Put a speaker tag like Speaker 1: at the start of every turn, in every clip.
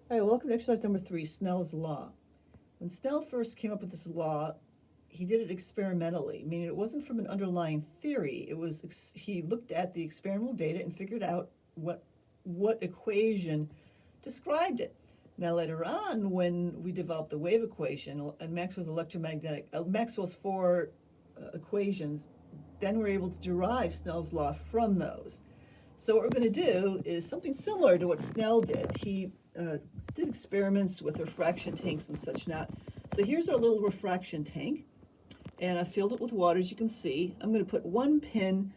Speaker 1: All right, welcome to exercise number 3, Snell's law. When Snell first came up with this law, he did it experimentally, meaning it wasn't from an underlying theory. He looked at the experimental data and figured out what equation described it. Now later on, when we developed the wave equation and Maxwell's four equations, then we're able to derive Snell's law from those. So what we're going to do is something similar to what Snell did. He did experiments with refraction tanks and such not. So here's our little refraction tank, and I filled it with water, as you can see. I'm going to put one pin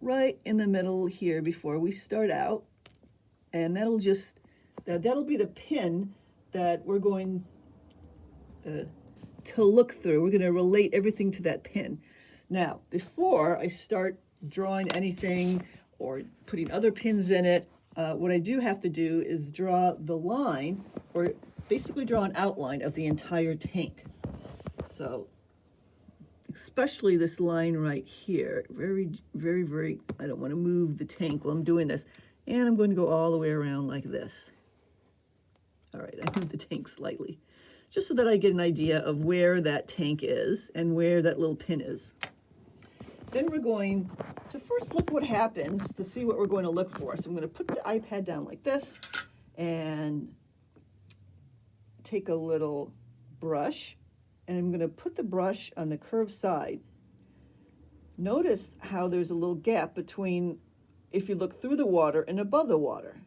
Speaker 1: right in the middle here before we start out, and that'll be the pin that we're going to look through. We're going to relate everything to that pin. Now, before I start drawing anything or putting other pins in it, what I do have to do is draw the line, or basically draw an outline of the entire tank. So, especially this line right here, very, very, very, I don't want to move the tank while I'm doing this. And I'm going to go all the way around like this. All right, I moved the tank slightly, just so that I get an idea of where that tank is and where that little pin is. Then we're going to first look what happens to see what we're going to look for. So I'm going to put the iPad down like this and take a little brush, and I'm going to put the brush on the curved side. Notice how there's a little gap between if you look through the water and above the water.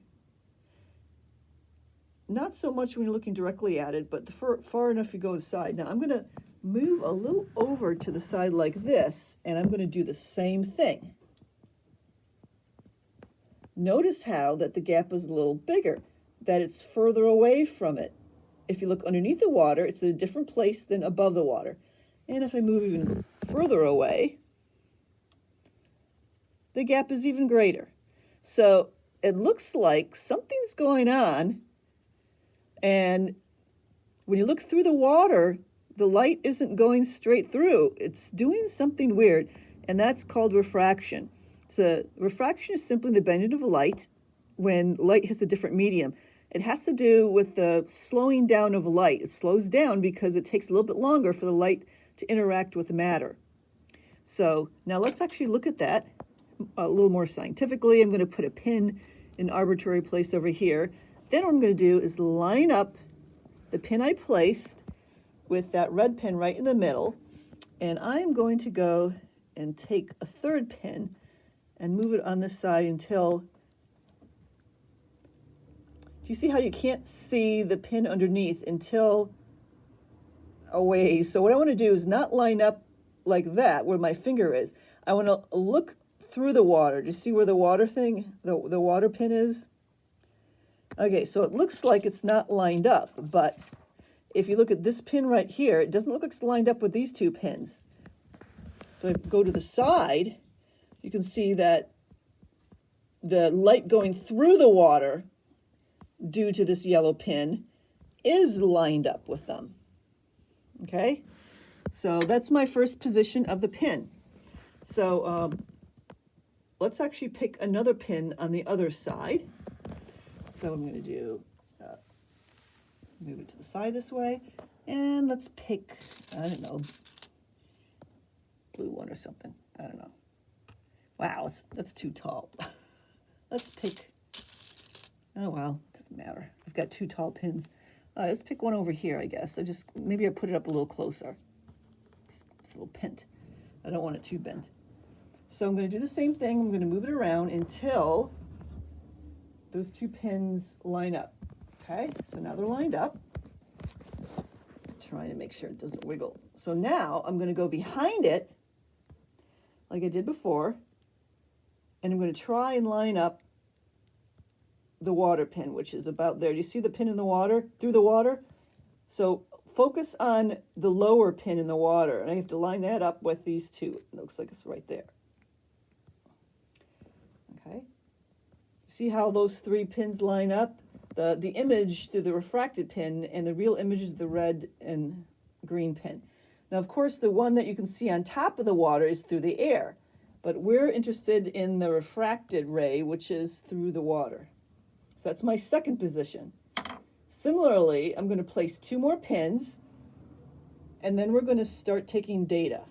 Speaker 1: Not so much when you're looking directly at it, but far enough you go aside. Now I'm going to move a little over to the side like this, and I'm going to do the same thing. Notice how that the gap is a little bigger, that it's further away from it. If you look underneath the water, it's in a different place than above the water. And if I move even further away, the gap is even greater. So it looks like something's going on, and when you look through the water, the light isn't going straight through. It's doing something weird, and that's called refraction. So refraction is simply the bending of light when light hits a different medium. It has to do with the slowing down of light. It slows down because it takes a little bit longer for the light to interact with matter. So now let's actually look at that a little more scientifically. I'm going to put a pin in an arbitrary place over here. Then what I'm going to do is line up the pin I placed with that red pin right in the middle, and I'm going to go and take a third pin and move it on this side until, do you see how you can't see the pin underneath until a ways? So what I want to do is not line up like that where my finger is. I want to look through the water. Do you see where the water thing, the water pin is? Okay, so it looks like it's not lined up, but if you look at this pin right here, it doesn't look like it's lined up with these two pins. So if I go to the side, you can see that the light going through the water due to this yellow pin is lined up with them. Okay, so that's my first position of the pin. So let's actually pick another pin on the other side. So I'm going to do, move it to the side this way, and let's pick, I don't know, blue one or something. I don't know. Wow, that's too tall. Let's pick, oh well, doesn't matter. I've got two tall pins. Let's pick one over here, I guess. Maybe I put it up a little closer. It's a little bent. I don't want it too bent. So I'm going to do the same thing. I'm going to move it around until those two pins line up. Okay, so now they're lined up. Trying to make sure it doesn't wiggle. So now I'm going to go behind it like I did before, and I'm going to try and line up the water pin, which is about there. Do you see the pin in the water, through the water? So focus on the lower pin in the water, and I have to line that up with these two. It looks like it's right there. Okay. See how those three pins line up? The image through the refracted pin, and the real image is the red and green pin. Now, of course, the one that you can see on top of the water is through the air, but we're interested in the refracted ray, which is through the water. So that's my second position. Similarly, I'm going to place 2 more pins, and then we're going to start taking data.